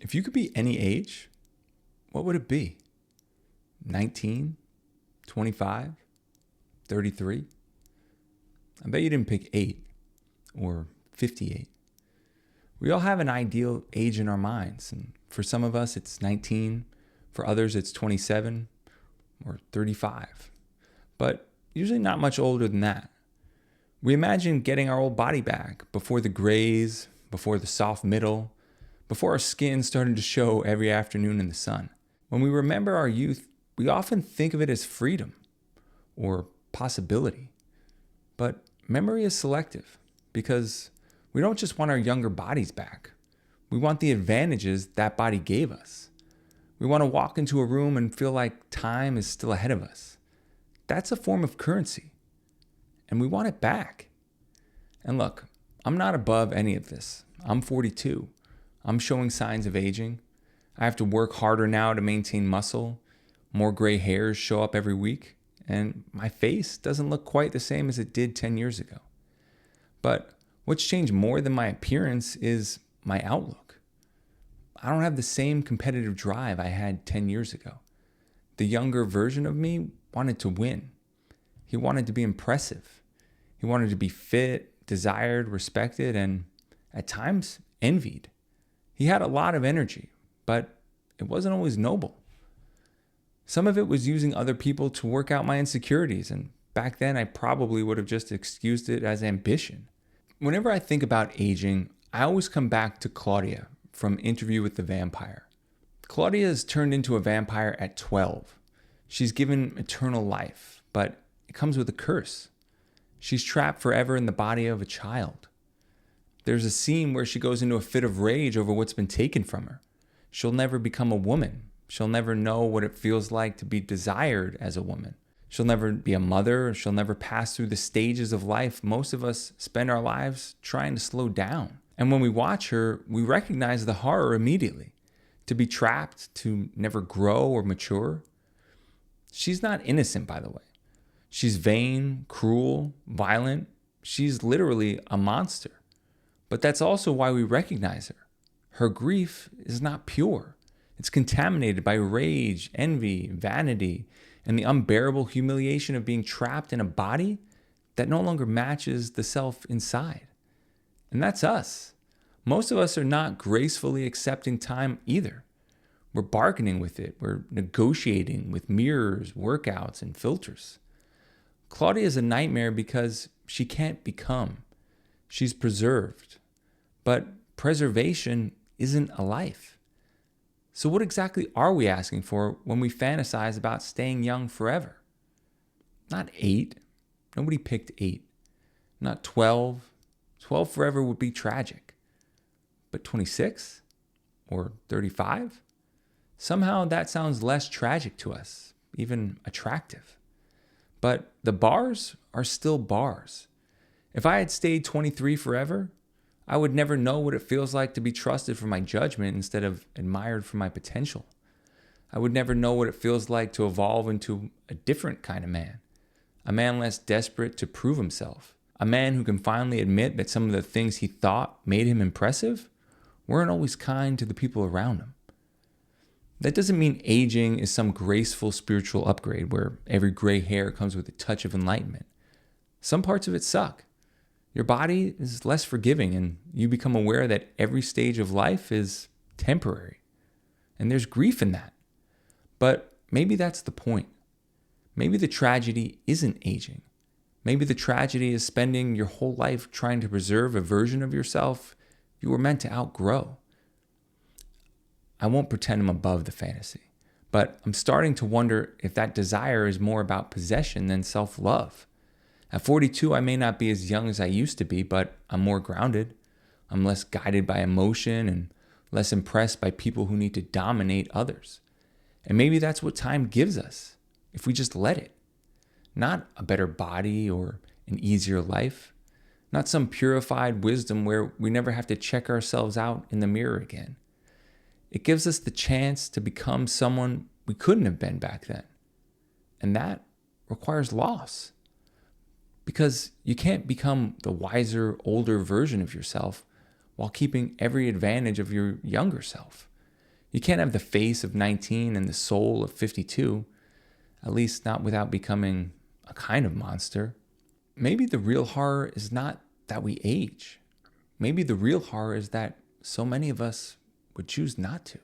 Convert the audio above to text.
If you could be any age, what would it be? 19, 25, 33? I bet you didn't pick 8 or 58. We all have an ideal age in our minds, and for some of us it's 19, for others it's 27 or 35, but usually not much older than that. We imagine getting our old body back before the grays, before the soft middle, before our skin started to show every afternoon in the sun. When we remember our youth, we often think of it as freedom or possibility. But memory is selective because we don't just want our younger bodies back. We want the advantages that body gave us. We want to walk into a room and feel like time is still ahead of us. That's a form of currency, and we want it back. And look, I'm not above any of this. I'm 42. I'm showing signs of aging. I have to work harder now to maintain muscle. More gray hairs show up every week, and my face doesn't look quite the same as it did 10 years ago. But what's changed more than my appearance is my outlook. I don't have the same competitive drive I had 10 years ago. The younger version of me wanted to win. He wanted to be impressive. He wanted to be fit, desired, respected, and at times envied. He had a lot of energy, but it wasn't always noble. Some of it was using other people to work out my insecurities, and back then I probably would have just excused it as ambition. Whenever I think about aging, I always come back to Claudia from Interview with the Vampire. Claudia is turned into a vampire at 12. She's given eternal life, but it comes with a curse. She's trapped forever in the body of a child. There's a scene where she goes into a fit of rage over what's been taken from her. She'll never become a woman. She'll never know what it feels like to be desired as a woman. She'll never be a mother. She'll never pass through the stages of life most of us spend our lives trying to slow down. And when we watch her, we recognize the horror immediately. To be trapped, to never grow or mature. She's not innocent, by the way. She's vain, cruel, violent. She's literally a monster. But that's also why we recognize her. Her grief is not pure. It's contaminated by rage, envy, vanity, and the unbearable humiliation of being trapped in a body that no longer matches the self inside. And that's us. Most of us are not gracefully accepting time either. We're bargaining with it. We're negotiating with mirrors, workouts, and filters. Claudia is a nightmare because she can't become. She's preserved. But preservation isn't a life. So what exactly are we asking for when we fantasize about staying young forever? Not 8. Nobody picked 8. Not 12. 12 forever would be tragic. But 26? Or 35? Somehow that sounds less tragic to us, even attractive. But the bars are still bars. If I had stayed 23 forever, I would never know what it feels like to be trusted for my judgment instead of admired for my potential. I would never know what it feels like to evolve into a different kind of man. A man less desperate to prove himself. A man who can finally admit that some of the things he thought made him impressive weren't always kind to the people around him. That doesn't mean aging is some graceful spiritual upgrade where every gray hair comes with a touch of enlightenment. Some parts of it suck. Your body is less forgiving, and you become aware that every stage of life is temporary. And there's grief in that. But maybe that's the point. Maybe the tragedy isn't aging. Maybe the tragedy is spending your whole life trying to preserve a version of yourself you were meant to outgrow. I won't pretend I'm above the fantasy, but I'm starting to wonder if that desire is more about possession than self-love. At 42, I may not be as young as I used to be, but I'm more grounded. I'm less guided by emotion and less impressed by people who need to dominate others. And maybe that's what time gives us, if we just let it. Not a better body or an easier life. Not some purified wisdom where we never have to check ourselves out in the mirror again. It gives us the chance to become someone we couldn't have been back then. And that requires loss. Because you can't become the wiser, older version of yourself while keeping every advantage of your younger self. You can't have the face of 19 and the soul of 52, at least not without becoming a kind of monster. Maybe the real horror is not that we age. Maybe the real horror is that so many of us would choose not to.